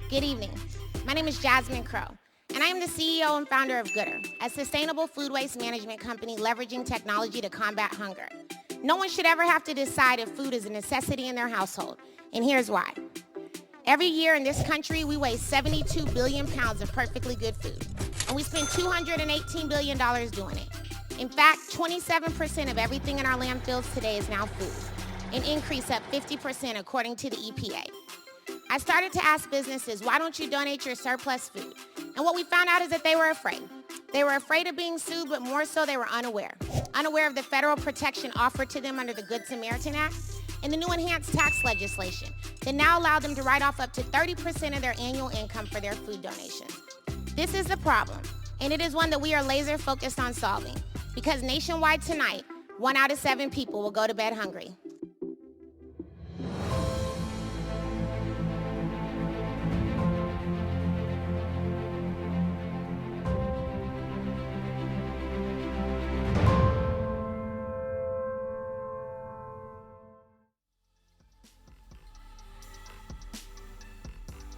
Good evening. My name is Jasmine Crow, and I am the CEO and founder of Goodr, a sustainable food waste management company leveraging technology to combat hunger. No one should ever have to decide if food is a necessity in their household, and here's why. Every year in this country, we waste 72 billion pounds of perfectly good food, and we spend $218 billion doing it. In fact, 27% of everything in our landfills today is now food, an increase of 50% according to the EPA. I started to ask businesses, why don't you donate your surplus food? And what we found out is that they were afraid. They were afraid of being sued, but more so they were unaware. Unaware of the federal protection offered to them under the Good Samaritan Act and the new enhanced tax legislation that now allow them to write off up to 30% of their annual income for their food donations. This is the problem, and it is one that we are laser focused on solving, because nationwide tonight, 1 out of 7 people will go to bed hungry.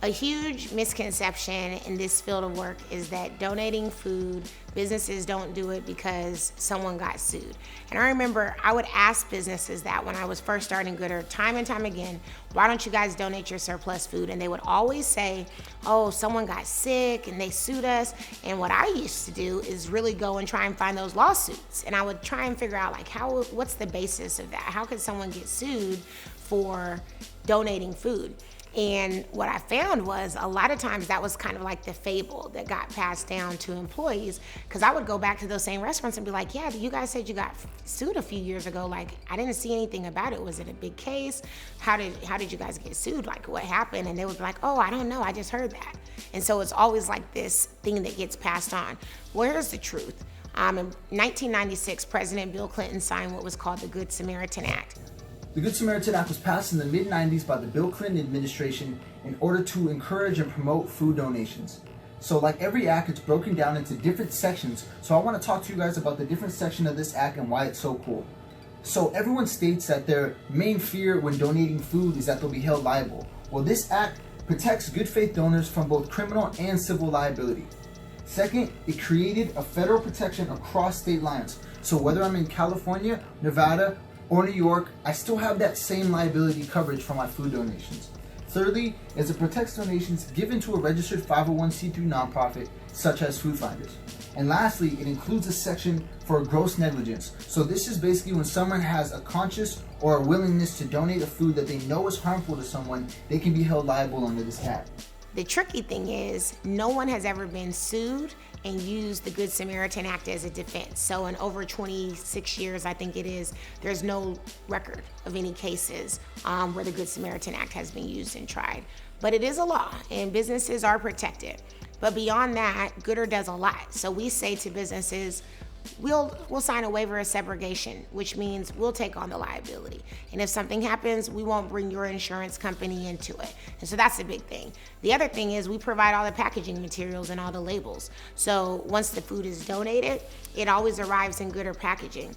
A huge misconception in this field of work is that donating food, businesses don't do it because someone got sued. And I remember I would ask businesses that when I was first starting Goodr, time and time again, why don't you guys donate your surplus food? And they would always say, oh, someone got sick and they sued us. And what I used to do is really go and try and find those lawsuits. And I would try and figure out, like, what's the basis of that? How could someone get sued for donating food? And what I found was a lot of times that was kind of like the fable that got passed down to employees, because I would go back to those same restaurants and be like, yeah, you guys said you got sued a few years ago. Like, I didn't see anything about it. Was it a big case? How did you guys get sued? Like, what happened? And they would be like, oh, I don't know. I just heard that. And so it's always like this thing that gets passed on. Where's the truth? In 1996, President Bill Clinton signed what was called the Good Samaritan Act. The Good Samaritan Act was passed in the mid-90s by the Bill Clinton administration in order to encourage and promote food donations. So like every act, it's broken down into different sections. So I want to talk to you guys about the different section of this act and why it's so cool. So everyone states that their main fear when donating food is that they'll be held liable. Well, this act protects good faith donors from both criminal and civil liability. Second, it created a federal protection across state lines. So whether I'm in California, Nevada, or New York, I still have that same liability coverage for my food donations. Thirdly, is it protects donations given to a registered 501c3 nonprofit, such as Food Finders. And lastly, it includes a section for gross negligence. So this is basically when someone has a conscious or a willingness to donate a food that they know is harmful to someone, they can be held liable under this act. The tricky thing is, no one has ever been sued and used the Good Samaritan Act as a defense. So in over 26 years, I think it is, there's no record of any cases where the Good Samaritan Act has been used and tried. But it is a law, and businesses are protected. But beyond that, Goodr does a lot. So we say to businesses, we'll sign a waiver of subrogation, which means we'll take on the liability. And if something happens, we won't bring your insurance company into it. And so that's a big thing. The other thing is we provide all the packaging materials and all the labels. So once the food is donated, it always arrives in Goodr packaging.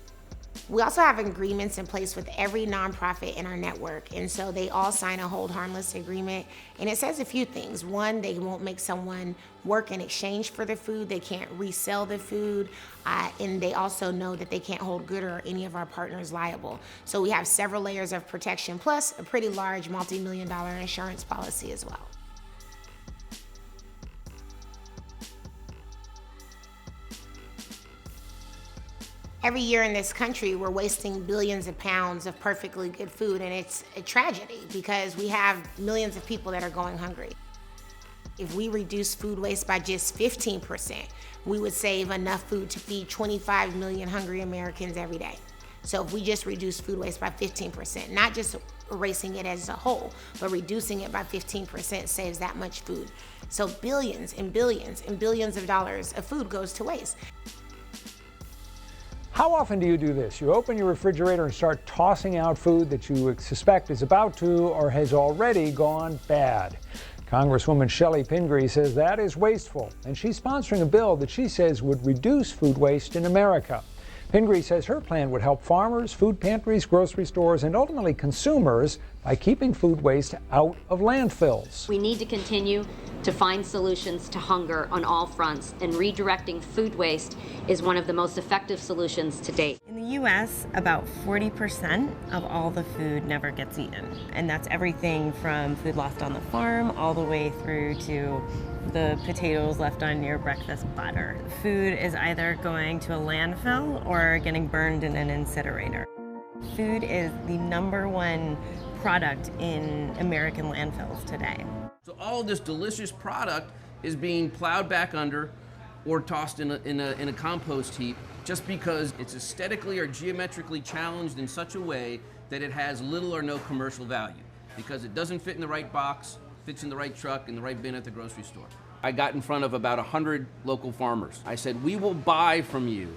We also have agreements in place with every nonprofit in our network, and so they all sign a hold harmless agreement, and it says a few things. One, they won't make someone work in exchange for the food, they can't resell the food, and they also know that they can't hold Goodr or any of our partners liable. So we have several layers of protection, plus a pretty large multi-million-dollar insurance policy as well. Every year in this country, we're wasting billions of pounds of perfectly good food, and it's a tragedy because we have millions of people that are going hungry. If we reduce food waste by just 15%, we would save enough food to feed 25 million hungry Americans every day. So if we just reduce food waste by 15%, not just erasing it as a whole, but reducing it by 15% saves that much food. So billions and billions and billions of dollars of food goes to waste. How often do you do this? You open your refrigerator and start tossing out food that you suspect is about to or has already gone bad. Congresswoman Shelley Pingree says that is wasteful, and she's sponsoring a bill that she says would reduce food waste in America. Pingree says her plan would help farmers, food pantries, grocery stores, and ultimately consumers by keeping food waste out of landfills. We need to continue to find solutions to hunger on all fronts, and redirecting food waste is one of the most effective solutions to date. In the U.S., about 40% of all the food never gets eaten, and that's everything from food lost on the farm all the way through to the potatoes left on your breakfast platter. Food is either going to a landfill or getting burned in an incinerator. Food is the #1 product in American landfills today. So all this delicious product is being plowed back under or tossed in a compost heap just because it's aesthetically or geometrically challenged in such a way that it has little or no commercial value, because it doesn't fit in the right box, fits in the right truck, in the right bin at the grocery store. I got in front of about 100 local farmers. I said, we will buy from you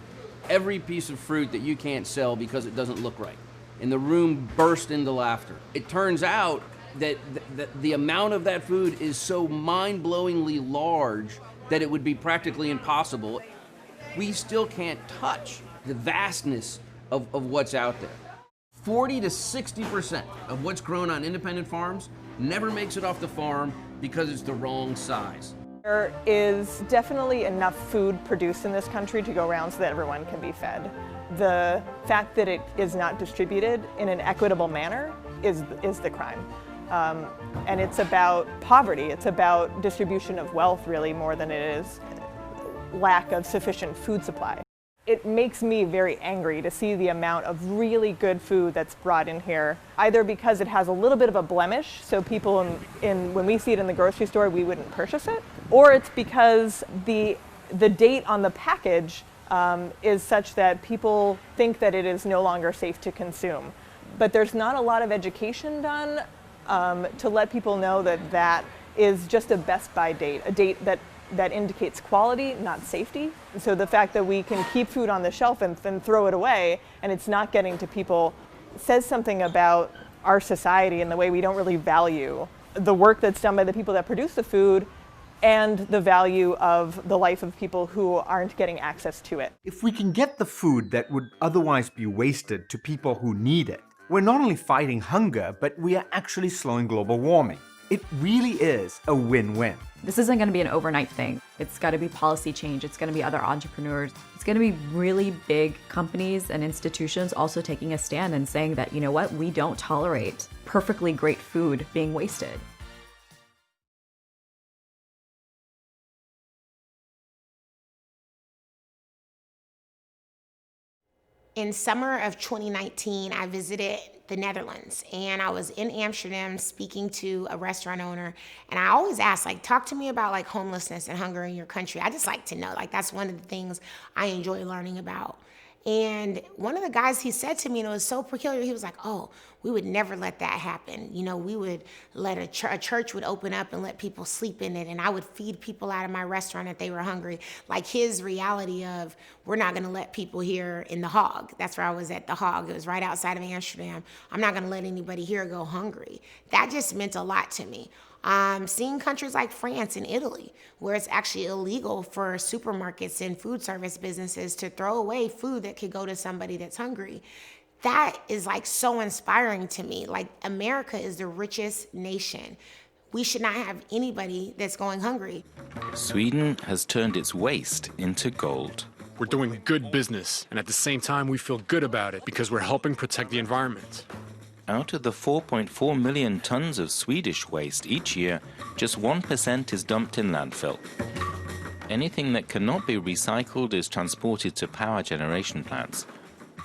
every piece of fruit that you can't sell because it doesn't look right. And the room burst into laughter. It turns out that the amount of that food is so mind-blowingly large that it would be practically impossible. We still can't touch the vastness of what's out there. 40 to 60% of what's grown on independent farms never makes it off the farm because it's the wrong size. There is definitely enough food produced in this country to go around so that everyone can be fed. The fact that it is not distributed in an equitable manner is the crime. And it's about poverty. It's about distribution of wealth, really, more than it is lack of sufficient food supply. It makes me very angry to see the amount of really good food that's brought in here, either because it has a little bit of a blemish, so people when we see it in the grocery store, we wouldn't purchase it, or it's because the date on the package is such that people think that it is no longer safe to consume. But there's not a lot of education done to let people know that that is just a best by date, a date that indicates quality, not safety. So the fact that we can keep food on the shelf and then throw it away and it's not getting to people says something about our society and the way we don't really value the work that's done by the people that produce the food and the value of the life of people who aren't getting access to it. If we can get the food that would otherwise be wasted to people who need it, we're not only fighting hunger, but we are actually slowing global warming. It really is a win-win. This isn't going to be an overnight thing. It's got to be policy change. It's going to be other entrepreneurs. It's going to be really big companies and institutions also taking a stand and saying that, you know what, we don't tolerate perfectly great food being wasted. In summer of 2019, I visited the Netherlands, and I was in Amsterdam speaking to a restaurant owner, and I always ask, like, talk to me about like homelessness and hunger in your country. I just like to know, like, that's one of the things I enjoy learning about. And one of the guys, he said to me, and it was so peculiar, he was like, oh, we would never let that happen. You know, we would let a church would open up and let people sleep in it, and I would feed people out of my restaurant if they were hungry. Like his reality of, we're not gonna let people here in the Hague. That's where I was at, the Hague. It was right outside of Amsterdam. I'm not gonna let anybody here go hungry. That just meant a lot to me. Seeing countries like France and Italy, where it's actually illegal for supermarkets and food service businesses to throw away food that could go to somebody that's hungry, that is like so inspiring to me. Like, America is the richest nation. We should not have anybody that's going hungry. Sweden has turned its waste into gold. We're doing good business, and at the same time we feel good about it because we're helping protect the environment. Out of the 4.4 million tons of Swedish waste each year, just 1% is dumped in landfill. Anything that cannot be recycled is transported to power generation plants.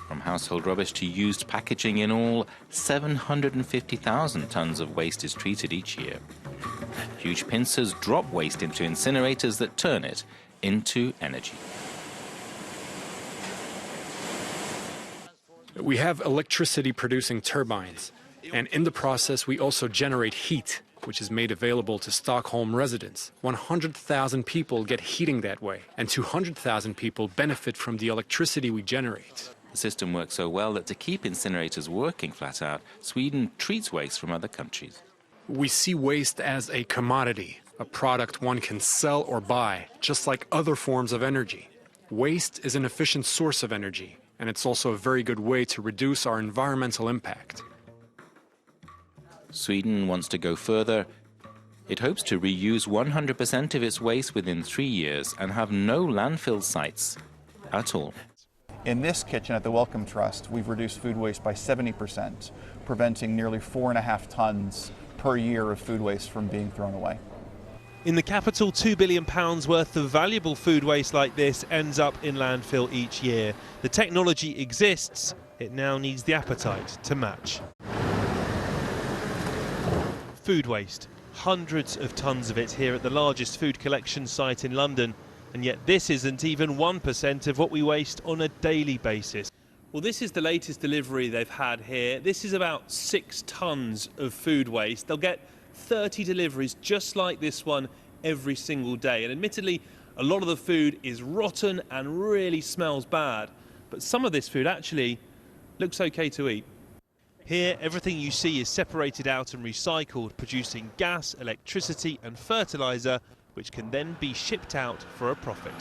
From household rubbish to used packaging, in all, 750,000 tons of waste is treated each year. Huge pincers drop waste into incinerators that turn it into energy. We have electricity-producing turbines, and in the process we also generate heat, which is made available to Stockholm residents. 100,000 people get heating that way, and 200,000 people benefit from the electricity we generate. The system works so well that to keep incinerators working flat out, Sweden treats waste from other countries. We see waste as a commodity, a product one can sell or buy, just like other forms of energy. Waste is an efficient source of energy, and it's also a very good way to reduce our environmental impact. Sweden wants to go further. It hopes to reuse 100% of its waste within 3 years and have no landfill sites at all. In this kitchen at the Wellcome Trust, we've reduced food waste by 70%, preventing nearly 4.5 tons per year of food waste from being thrown away. In the capital, £2 billion worth of valuable food waste like this ends up in landfill each year. The technology exists, it now needs the appetite to match. Food waste, hundreds of tons of it here at the largest food collection site in London, and yet this isn't even 1% of what we waste on a daily basis. Well, this is the latest delivery they've had here. This is about 6 tons of food waste. They'll get 30 deliveries just like this one every single day. And admittedly, a lot of the food is rotten and really smells bad. But some of this food actually looks okay to eat. Here, everything you see is separated out and recycled, producing gas, electricity and fertilizer, which can then be shipped out for a profit.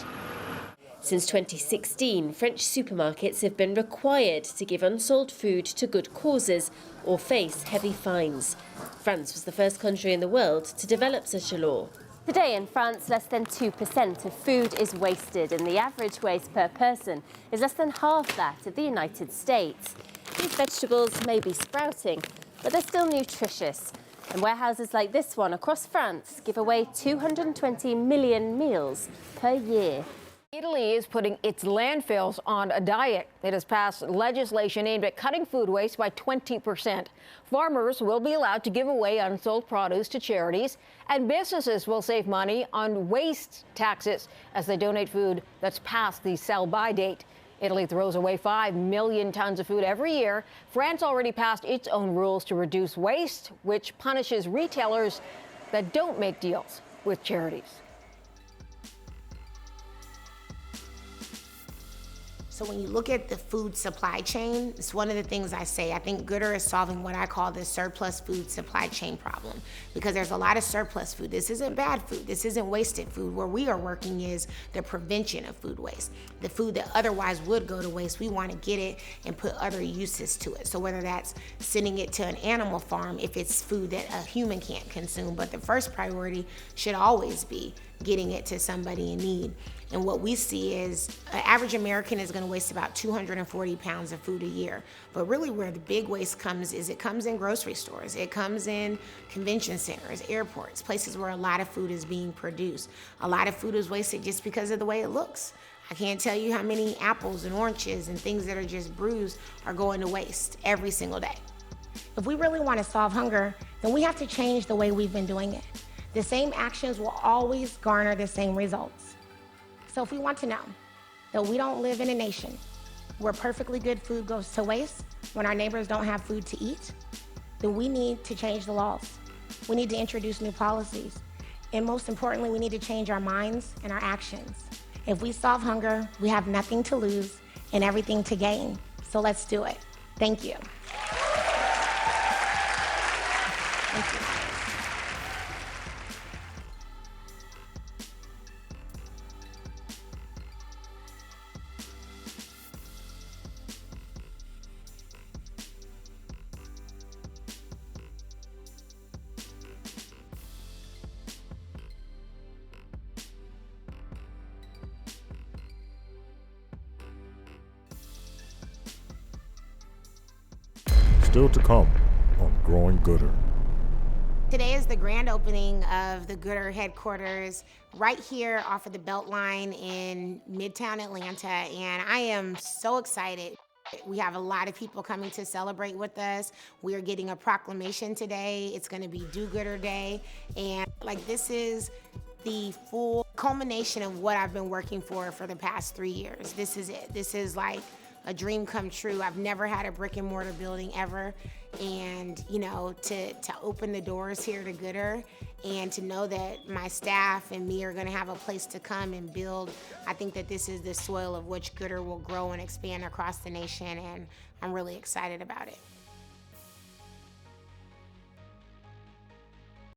Since 2016, French supermarkets have been required to give unsold food to good causes or face heavy fines. France was the first country in the world to develop such a law. Today in France, less than 2% of food is wasted, and the average waste per person is less than half that of the United States. These vegetables may be sprouting, but they're still nutritious. And warehouses like this one across France give away 220 million meals per year. Italy is putting its landfills on a diet. It has passed legislation aimed at cutting food waste by 20%. Farmers will be allowed to give away unsold produce to charities, and businesses will save money on waste taxes as they donate food that's past the sell-by date. Italy throws away 5 million tons of food every year. France already passed its own rules to reduce waste, which punishes retailers that don't make deals with charities. So when you look at the food supply chain, it's one of the things I say. I think Goodr is solving what I call the surplus food supply chain problem, because there's a lot of surplus food. This isn't bad food. This isn't wasted food. Where we are working is the prevention of food waste. The food that otherwise would go to waste, we want to get it and put other uses to it. So whether that's sending it to an animal farm, if it's food that a human can't consume, but the first priority should always be getting it to somebody in need. And what we see is an average American is going to waste about 240 pounds of food a year. But really where the big waste comes is it comes in grocery stores. It comes in convention centers, airports, places where a lot of food is being produced. A lot of food is wasted just because of the way it looks. I can't tell you how many apples and oranges and things that are just bruised are going to waste every single day. If we really want to solve hunger, then we have to change the way we've been doing it. The same actions will always garner the same results. So if we want to know that we don't live in a nation where perfectly good food goes to waste when our neighbors don't have food to eat, then we need to change the laws. We need to introduce new policies. And most importantly, we need to change our minds and our actions. If we solve hunger, we have nothing to lose and everything to gain. So let's do it. Thank you. Thank you. Still to come on Growing Goodr. Today is the grand opening of the Goodr headquarters right here off of the Beltline in Midtown Atlanta, and I am so excited. We have a lot of people coming to celebrate with us. We are getting a proclamation today. It's going to be Do Goodr Day, and this is the full culmination of what I've been working for the past 3 years. This is it. This is like a dream come true. I've never had a brick and mortar building ever. And, to open the doors here to Goodr and to know that my staff and me are gonna have a place to come and build, I think that this is the soil of which Goodr will grow and expand across the nation, and I'm really excited about it.